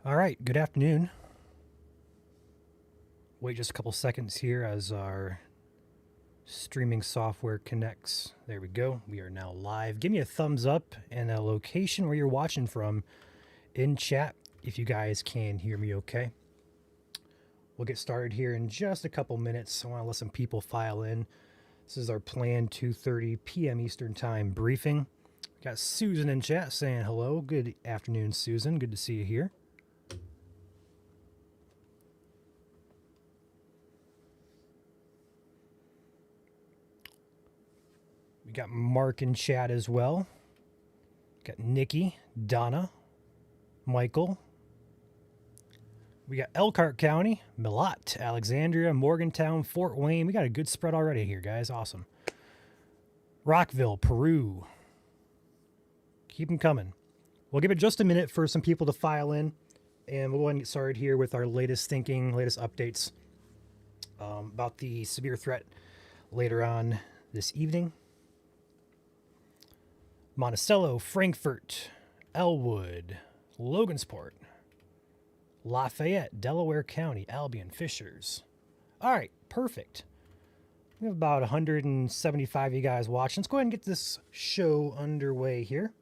All right, good afternoon. Wait just a couple seconds here as our streaming software connects. There we go. We are now live. Give me a thumbs up and a location where you're watching from in chat if you guys can hear me okay. We'll get started here in just a couple minutes. I want to let some people file in. This is our planned 2:30 p.m. Eastern Time briefing. Got Susan in chat saying hello. Good afternoon, Susan. Good to see you here. We got Mark in chat as well. Got Nikki, Donna, Michael. We got Elkhart County, Milat, Alexandria, Morgantown, Fort Wayne. We got a good spread already here, guys. Awesome. Rockville, Peru. Keep them coming. We'll give it just a minute for some people to file in, and we'll go ahead and get started here with our latest thinking, latest updates about the severe threat later on this evening. Monticello, Frankfort, Elwood, Logansport, Lafayette, Delaware County, Albion, Fishers. All right, perfect. We have about 175 of you guys watching. Let's go ahead and get this show underway here.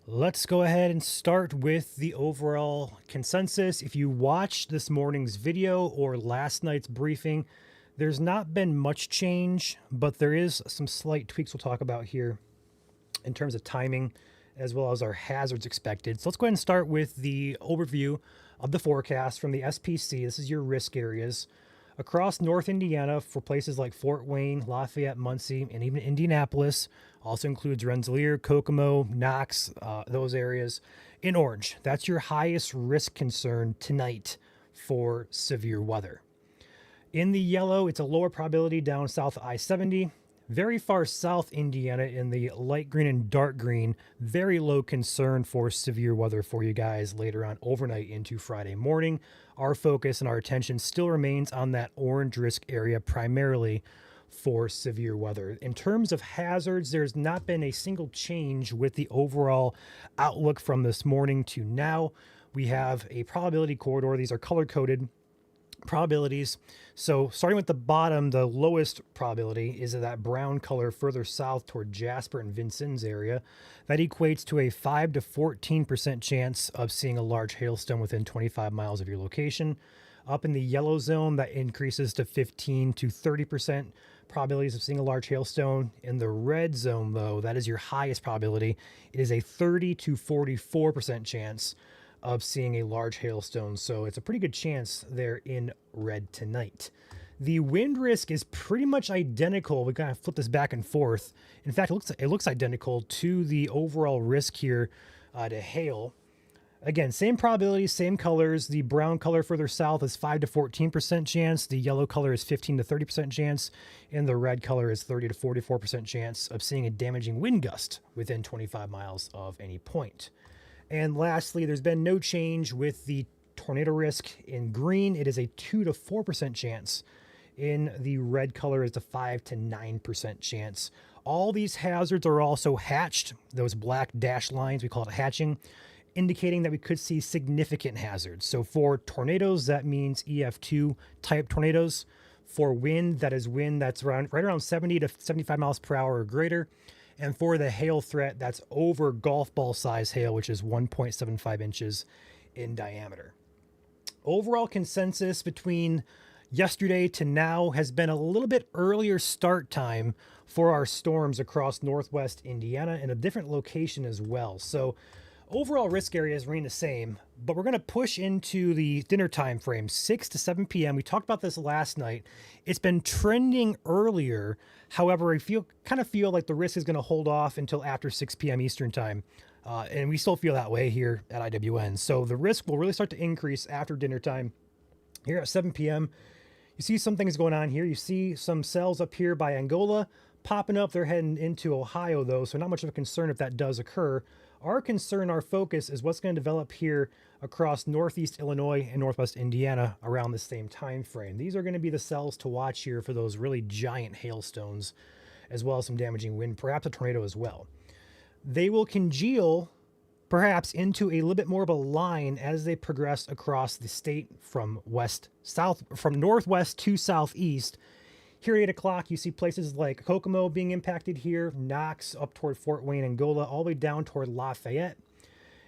Let's go ahead and start with the overall consensus. If you watched this morning's video or last night's briefing, there's not been much change, but there is some slight tweaks we'll talk about here in terms of timing as well as our hazards expected. So let's go ahead and start with the overview of the forecast from the SPC. This is your risk areas across North Indiana for places like Fort Wayne, Lafayette, Muncie, and even Indianapolis. Also includes Rensselaer, Kokomo, Knox, those areas in orange. That's your highest risk concern tonight for severe weather. In the yellow, it's a lower probability down south of I-70. Very far south Indiana in the light green and dark green, very low concern for severe weather for you guys later on overnight into Friday morning. Our focus and our attention still remains on that orange risk area primarily for severe weather. In terms of hazards, there's not been a single change with the overall outlook from this morning to now. We have a probability corridor. These are color-coded probabilities. So starting with the bottom, the lowest probability is that brown color further south toward Jasper and Vincennes area. That equates to a 5 to 14% chance of seeing a large hailstone within 25 miles of your location. Up in the yellow zone, that increases to 15 to 30% probabilities of seeing a large hailstone. In the red zone, though, that is your highest probability. It is a 30 to 44% chance of seeing a large hailstone. So it's a pretty good chance they're in red tonight. The wind risk is pretty much identical. We kind of flip this back and forth. In fact, it looks identical to the overall risk here to hail. Again, same probability, same colors. The brown color further south is 5 to 14% chance. The yellow color is 15 to 30% chance. And the red color is 30 to 44% chance of seeing a damaging wind gust within 25 miles of any point. And lastly, there's been no change with the tornado risk in green. It is a 2 to 4% chance. In the red color is a 5 to 9% chance. All these hazards are also hatched. Those black dashed lines, we call it hatching, indicating that we could see significant hazards. So for tornadoes, that means EF2 type tornadoes. For wind, that is wind that's right around 70 to 75 miles per hour or greater. And for the hail threat, that's over golf ball size hail, which is 1.75 inches in diameter. Overall consensus between yesterday to now has been a little bit earlier start time for our storms across northwest Indiana and a different location as well. So overall risk areas remain the same, but we're going to push into the dinner time frame, 6 to 7 p.m. We talked about this last night. It's been trending earlier. However, I kind of feel like the risk is going to hold off until after 6 p.m. Eastern time. And we still feel that way here at IWN. So the risk will really start to increase after dinner time. Here at 7 p.m., you see some things going on here. You see some cells up here by Angola popping up. They're heading into Ohio, though, so not much of a concern if that does occur. Our concern, our focus is what's going to develop here across northeast Illinois and northwest Indiana around the same time frame. These are going to be the cells to watch here for those really giant hailstones, as well as some damaging wind, perhaps a tornado as well. They will congeal perhaps into a little bit more of a line as they progress across the state from northwest to southeast. Here at 8 o'clock, you see places like Kokomo being impacted here, Knox up toward Fort Wayne, Angola, all the way down toward Lafayette.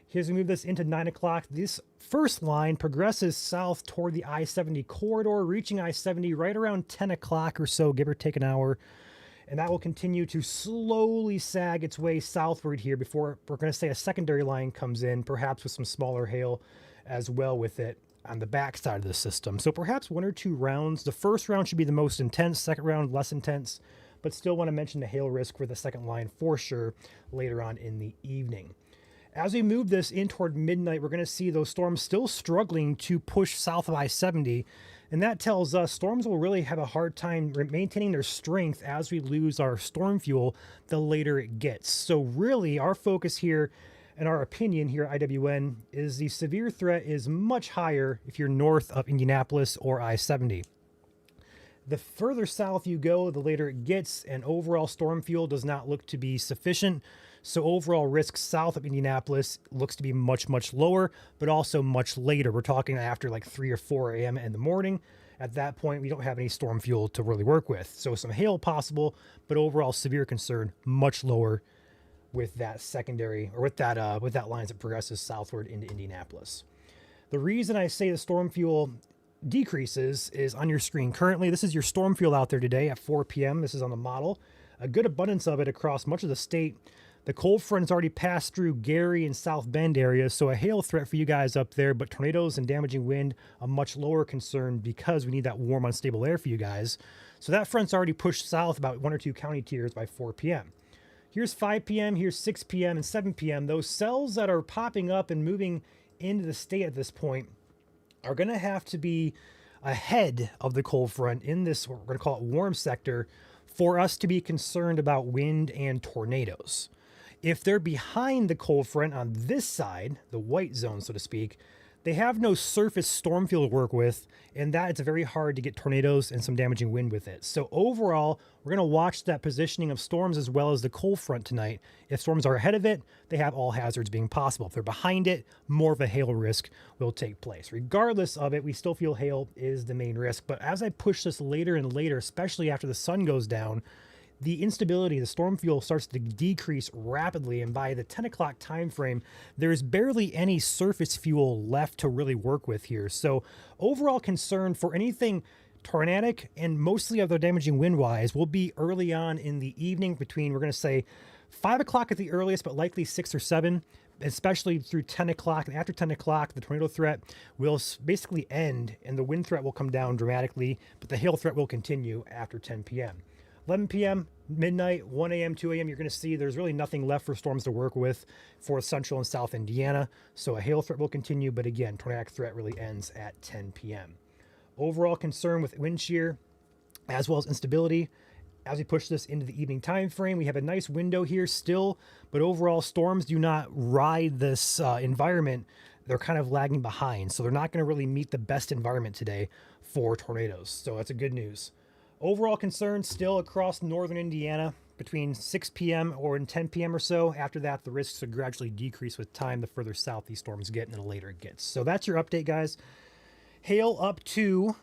Here's we move this into 9 o'clock. This first line progresses south toward the I-70 corridor, reaching I-70 right around 10 o'clock or so, give or take an hour. And that will continue to slowly sag its way southward here before we're going to say a secondary line comes in, perhaps with some smaller hail as well with it on the back side of the system. So perhaps 1 or 2 rounds. The first round should be the most intense, second round less intense, but still want to mention the hail risk for the second line for sure later on in the evening. As we move this in toward midnight, we're going to see those storms still struggling to push south of I-70. And that tells us storms will really have a hard time maintaining their strength as we lose our storm fuel the later it gets. So really our focus here and our opinion here at IWN is the severe threat is much higher if you're north of Indianapolis or I-70. The further south you go, the later it gets, and overall storm fuel does not look to be sufficient. So overall risk south of Indianapolis looks to be much, much lower, but also much later. We're talking after like 3 or 4 a.m. in the morning. At that point, we don't have any storm fuel to really work with. So some hail possible, but overall severe concern much lower with that secondary or with that line that progresses southward into Indianapolis. The reason I say the storm fuel decreases is on your screen. Currently, this is your storm fuel out there today at 4 p.m. This is on the model. A good abundance of it across much of the state. The cold front has already passed through Gary and South Bend areas, so a hail threat for you guys up there, but tornadoes and damaging wind, a much lower concern because we need that warm, unstable air for you guys. So that front's already pushed south about 1 or 2 county tiers by 4 p.m. Here's 5 p.m., here's 6 p.m., and 7 p.m. Those cells that are popping up and moving into the state at this point are going to have to be ahead of the cold front in this, what we're going to call it, warm sector, for us to be concerned about wind and tornadoes. If they're behind the cold front on this side, the white zone, so to speak, they have no surface storm field to work with, and that it's very hard to get tornadoes and some damaging wind with it. So overall, we're going to watch that positioning of storms as well as the cold front tonight. If storms are ahead of it, they have all hazards being possible. If they're behind it, more of a hail risk will take place. Regardless of it, we still feel hail is the main risk. But as I push this later and later, especially after the sun goes down, the instability, the storm fuel starts to decrease rapidly, and by the 10 o'clock time frame, there's barely any surface fuel left to really work with here. So overall concern for anything tornadic and mostly other damaging wind-wise will be early on in the evening between, we're going to say, 5 o'clock at the earliest, but likely 6 or 7, especially through 10 o'clock. And after 10 o'clock, the tornado threat will basically end, and the wind threat will come down dramatically, but the hail threat will continue after 10 p.m. 11 p.m., midnight, 1 a.m., 2 a.m., you're going to see there's really nothing left for storms to work with for central and south Indiana. So a hail threat will continue, but again, tornadic threat really ends at 10 p.m. Overall concern with wind shear as well as instability. As we push this into the evening time frame, we have a nice window here still, but overall storms do not ride this environment. They're kind of lagging behind, so they're not going to really meet the best environment today for tornadoes. So that's a good news. Overall concern still across northern Indiana between 6 p.m. or 10 p.m. or so. After that, the risks would gradually decrease with time the further south these storms get and the later it gets. So that's your update, guys. Hail up to,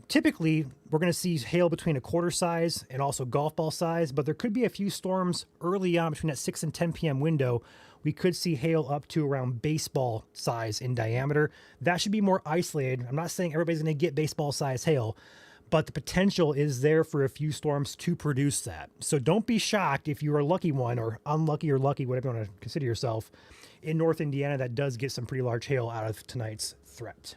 typically, we're going to see hail between a quarter size and also golf ball size, but there could be a few storms early on between that 6 and 10 p.m. window. We could see hail up to around baseball size in diameter. That should be more isolated. I'm not saying everybody's going to get baseball size hail, but the potential is there for a few storms to produce that. So don't be shocked if you are a lucky one or unlucky or lucky, whatever you want to consider yourself, in North Indiana that does get some pretty large hail out of tonight's threat.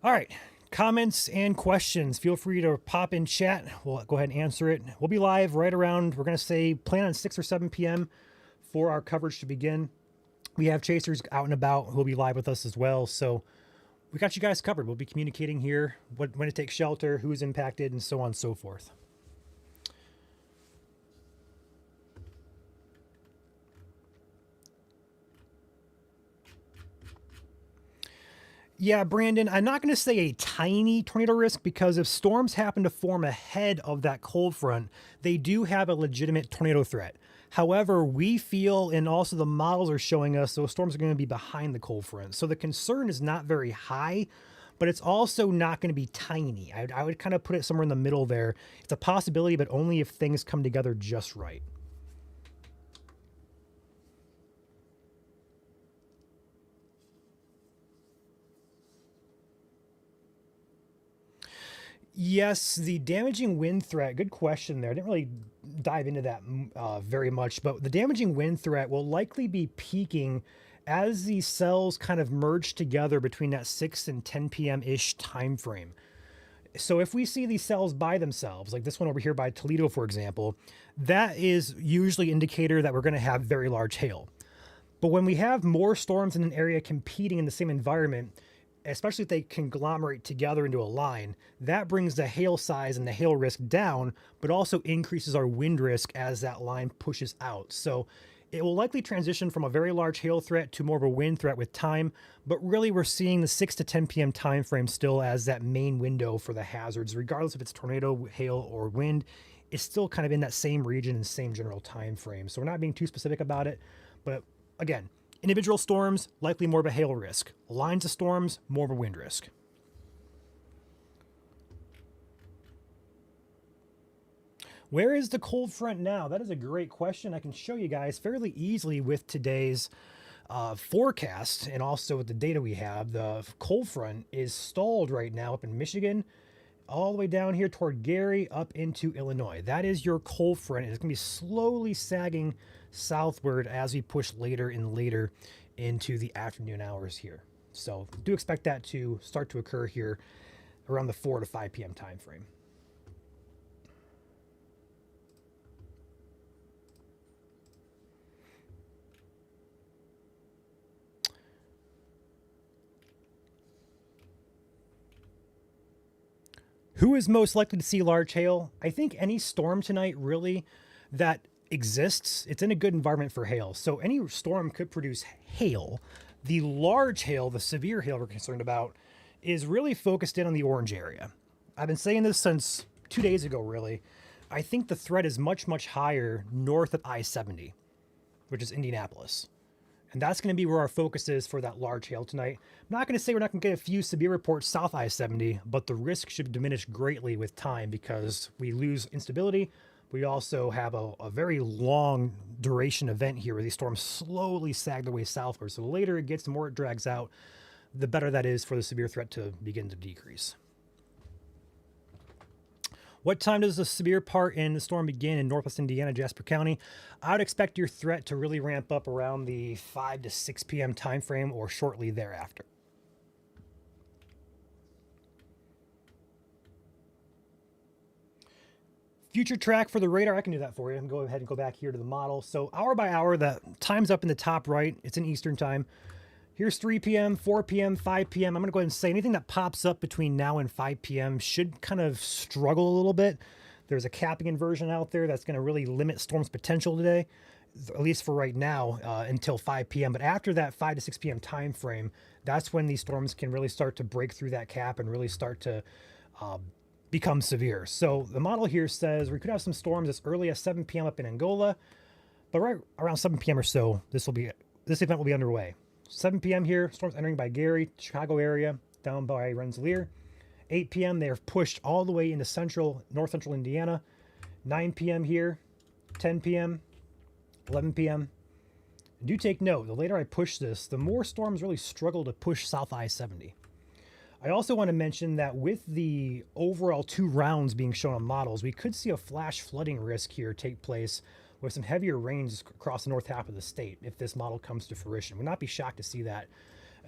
All right, comments and questions. Feel free to pop in chat. We'll go ahead and answer it. We'll be live right around, we're going to say, plan on 6 or 7 p.m. for our coverage to begin. We have chasers out and about who will be live with us as well. So we got you guys covered. We'll be communicating here when to take shelter, who's impacted, and so on and so forth. Yeah, Brandon, I'm not going to say a tiny tornado risk because if storms happen to form ahead of that cold front, they do have a legitimate tornado threat. However, we feel, and also the models are showing us, those storms are going to be behind the cold front. So the concern is not very high, but it's also not going to be tiny. I would kind of put it somewhere in the middle there. It's a possibility, but only if things come together just right. Yes, the damaging wind threat. Good question there. I didn't really dive into that very much, but the damaging wind threat will likely be peaking as these cells kind of merge together between that 6 and 10 p.m. ish time frame. So if we see these cells by themselves, like this one over here by Toledo, for example, that is usually indicator that we're going to have very large hail. But when we have more storms in an area competing in the same environment, especially if they conglomerate together into a line, that brings the hail size and the hail risk down, but also increases our wind risk as that line pushes out. So it will likely transition from a very large hail threat to more of a wind threat with time, but really we're seeing the 6 to 10 p.m. time frame still as that main window for the hazards, regardless if it's tornado, hail, or wind. It's still kind of in that same region and same general time frame. So we're not being too specific about it, but again, individual storms, likely more of a hail risk. Lines of storms, more of a wind risk. Where is the cold front now? That is a great question. I can show you guys fairly easily with today's forecast and also with the data we have. The cold front is stalled right now up in Michigan, all the way down here toward Gary up into Illinois. That is your cold front. It's going to be slowly sagging southward as we push later and later into the afternoon hours here. So do expect that to start to occur here around the 4 to 5 p.m. time frame. Who is most likely to see large hail? I think any storm tonight really that exists, it's in a good environment for hail. So any storm could produce hail. The large hail, the severe hail we're concerned about, is really focused in on the orange area. I've been saying this since 2 days ago, really. I think the threat is much, much higher north of I-70, which is Indianapolis. And that's going to be where our focus is for that large hail tonight. I'm not going to say we're not going to get a few severe reports south I-70, but the risk should diminish greatly with time because we lose instability. We also have a very long duration event here where these storms slowly sag their way southward. So the later it gets, the more it drags out, the better that is for the severe threat to begin to decrease. What time does the severe part in the storm begin in Northwest Indiana, Jasper County? I would expect your threat to really ramp up around the 5 to 6 p.m. time frame or shortly thereafter. Future track for the radar, I can do that for you. Go ahead and go back here to the model. So hour by hour, the time's up in the top right. It's in Eastern time. Here's 3 p.m., 4 p.m., 5 p.m. I'm going to go ahead and say anything that pops up between now and 5 p.m. should kind of struggle a little bit. There's a capping inversion out there that's going to really limit storm's potential today, at least for right now, until 5 p.m. But after that 5 to 6 p.m. time frame, that's when these storms can really start to break through that cap and really start to become severe. So the model here says we could have some storms as early as 7 p.m. up in Angola, but right around 7 p.m. or so, this event will be underway. 7 p.m. here, storms entering by Gary, Chicago area, down by Rensselaer. 8 p.m. they're pushed all the way into north central Indiana. 9 p.m. here, 10 p.m., 11 p.m. Do take note, the later I push this, the more storms really struggle to push south I-70. I also want to mention that with the overall 2 rounds being shown on models, we could see a flash flooding risk here take place with some heavier rains across the north half of the state if this model comes to fruition. Would not be shocked to see that.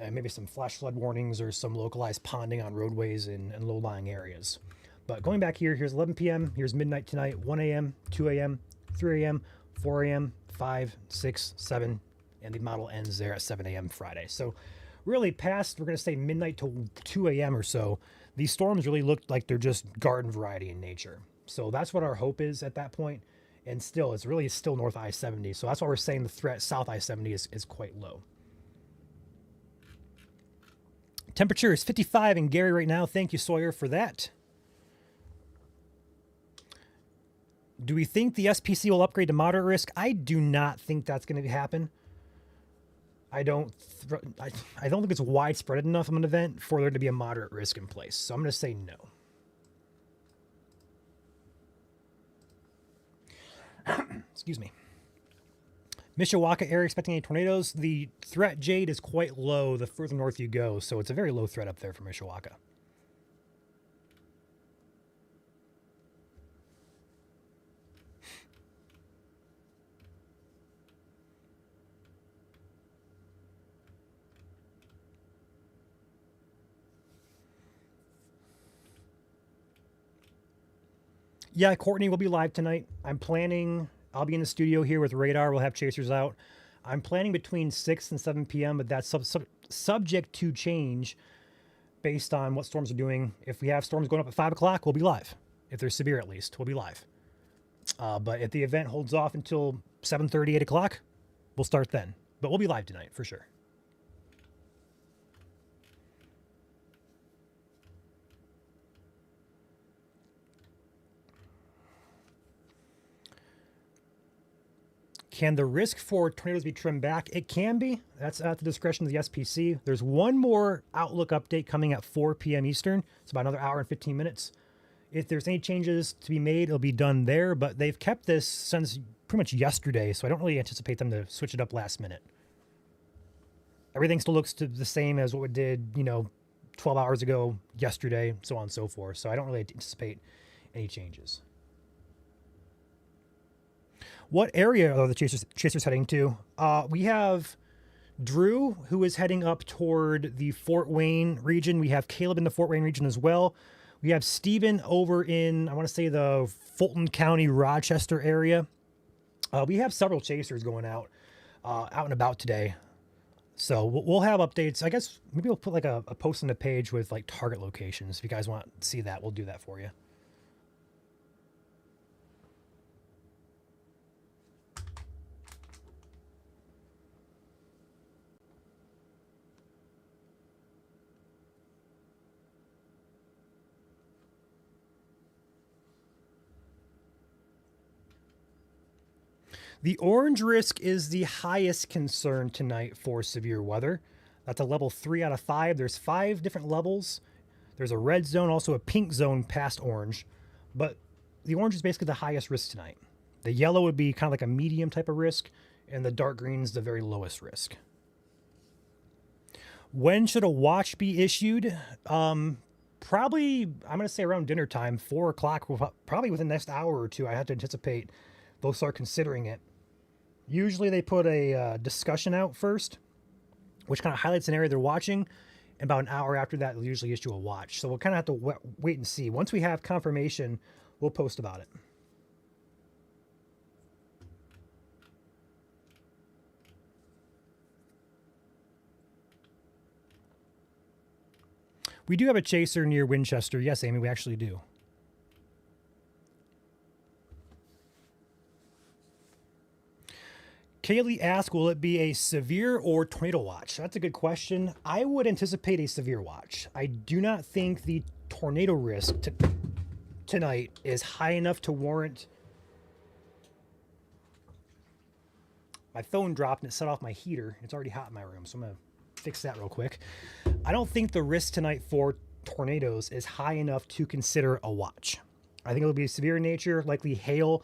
Maybe some flash flood warnings or some localized ponding on roadways and low-lying areas. But going back here, here's 11 p.m., here's midnight tonight, 1 a.m., 2 a.m., 3 a.m., 4 a.m., 5, 6, 7, and the model ends there at 7 a.m. Friday. So really past, we're going to say midnight to 2 a.m. or so, these storms really look like they're just garden variety in nature. So that's what our hope is at that point. And still, it's really still north I-70. So that's why we're saying the threat south I-70 is quite low. Temperature is 55 in Gary right now. Thank you, Sawyer, for that. Do we think the SPC will upgrade to moderate risk? I do not think that's going to happen. I don't think it's widespread enough of an event for there to be a moderate risk in place. So I'm going to say no. Excuse me. Mishawaka area expecting any tornadoes. The threat, Jade, is quite low the further north you go, so it's a very low threat up there for Mishawaka. Yeah, Courtney will be live tonight. I'll be in the studio here with Radar. We'll have chasers out. I'm planning between 6 and 7 p.m., but that's subject to change based on what storms are doing. If we have storms going up at 5 o'clock, we'll be live. If they're severe, at least, we'll be live. But if the event holds off until 7:30, 8 o'clock, we'll start then. But we'll be live tonight, for sure. Can the risk for tornadoes be trimmed back? It can be. That's at the discretion of the SPC. There's one more Outlook update coming at 4 p.m. Eastern. It's about another hour and 15 minutes. If there's any changes to be made, it'll be done there. But they've kept this since pretty much yesterday, so I don't really anticipate them to switch it up last minute. Everything still looks the same as what we did, 12 hours ago, yesterday, so on and so forth. So I don't really anticipate any changes. What area are the chasers heading to? We have Drew, who is heading up toward the Fort Wayne region. We have Caleb in the Fort Wayne region as well. We have Steven over in, I want to say, the Fulton County, Rochester area. We have several chasers going out and about today. So we'll have updates. I guess maybe we'll put like a post on the page with like target locations. If you guys want to see that, we'll do that for you. The orange risk is the highest concern tonight for severe weather. That's a level 3 out of 5. There's 5 different levels. There's a red zone, also a pink zone past orange. But the orange is basically the highest risk tonight. The yellow would be kind of like a medium type of risk, and the dark green is the very lowest risk. When should a watch be issued? Probably, I'm going to say around dinner time, 4 o'clock, probably within the next hour or two. I have to anticipate they'll start considering it. Usually they put a discussion out first, which kind of highlights an area they're watching. And about an hour after that, they'll usually issue a watch. So we'll kind of have to wait and see. Once we have confirmation, we'll post about it. We do have a chaser near Winchester. Yes, Amy, we actually do. Kaylee asked, will it be a severe or tornado watch? That's a good question. I would anticipate a severe watch. I do not think the tornado risk tonight is high enough to warrant. My phone dropped and it set off my heater. It's already hot in my room, so I'm going to fix that real quick. I don't think the risk tonight for tornadoes is high enough to consider a watch. I think it'll be severe in nature, likely hail.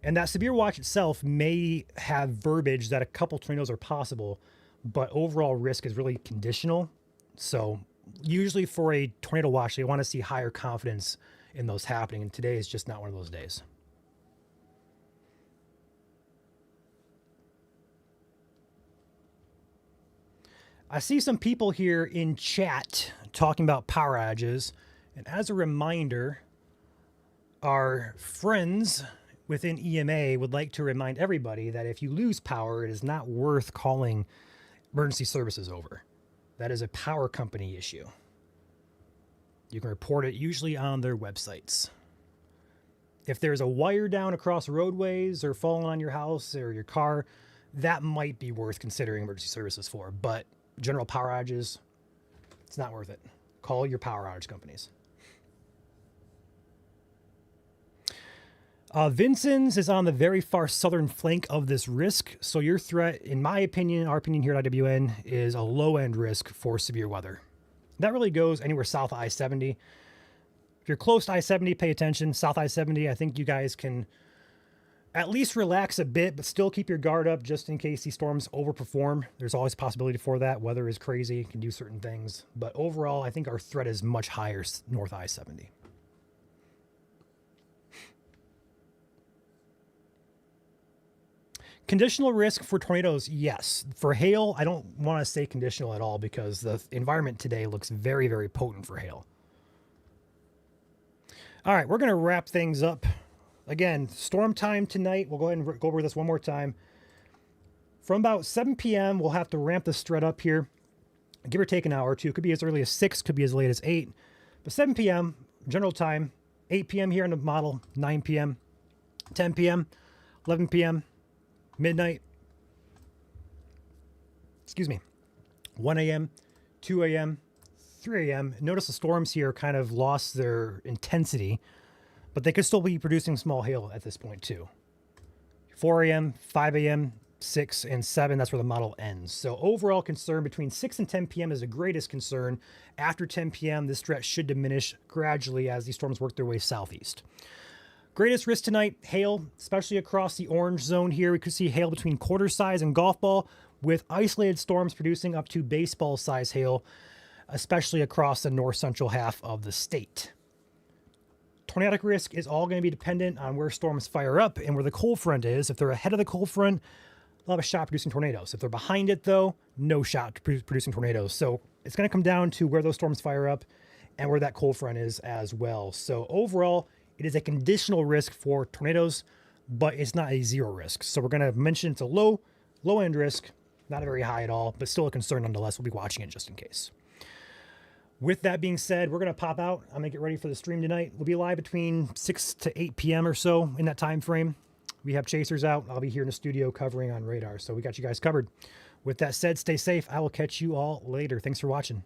And that severe watch itself may have verbiage that a couple tornadoes are possible, but overall risk is really conditional. So usually for a tornado watch, they want to see higher confidence in those happening. And today is just not one of those days. I see some people here in chat talking about power outages. And as a reminder, our friends within EMA would like to remind everybody that if you lose power, it is not worth calling emergency services over. That is a power company issue. You can report it usually on their websites. If there's a wire down across roadways or falling on your house or your car, that might be worth considering emergency services for. But general power outages, It's not worth it. Call your power outage companies. Vincennes is on the very far southern flank of this risk. So your threat, in my opinion, our opinion here at IWN, is a low-end risk for severe weather. That really goes anywhere south of I-70. If you're close to I-70, pay attention. South I-70, I think you guys can at least relax a bit, but still keep your guard up just in case these storms overperform. There's always a possibility for that. Weather is crazy, can do certain things. But overall, I think our threat is much higher north I-70. Conditional risk for tornadoes, yes. For hail, I don't want to say conditional at all because the environment today looks very, very potent for hail. All right, we're going to wrap things up. Again, storm time tonight. We'll go ahead and go over this one more time. From about 7 p.m., we'll have to ramp this thread up here. Give or take an hour or two. Could be as early as 6, could be as late as 8. But 7 p.m., general time. 8 p.m. here in the model. 9 p.m., 10 p.m., 11 p.m., midnight, 1 a.m., 2 a.m., 3 a.m. Notice the storms here kind of lost their intensity, but they could still be producing small hail at this point too. 4 a.m., 5 a.m., 6, and 7, that's where the model ends. So overall concern between 6 and 10 p.m. is the greatest concern. After 10 p.m., this threat should diminish gradually as these storms work their way southeast. Greatest risk tonight, hail, especially across the orange zone here. We could see hail between quarter size and golf ball with isolated storms producing up to baseball size hail, especially across the north central half of the state. Tornadic risk is all going to be dependent on where storms fire up and where the cold front is. If they're ahead of the cold front, they'll have a shot producing tornadoes. If they're behind it though, no shot producing tornadoes. So it's going to come down to where those storms fire up and where that cold front is as well. So overall, it is a conditional risk for tornadoes, but it's not a zero risk. So we're going to mention it's a low-end risk, not a very high at all, but still a concern nonetheless. We'll be watching it just in case. With that being said, we're going to pop out. I'm going to get ready for the stream tonight. We'll be live between 6 to 8 p.m. or so in that time frame. We have chasers out. I'll be here in the studio covering on radar, so we got you guys covered. With that said, stay safe. I will catch you all later. Thanks for watching.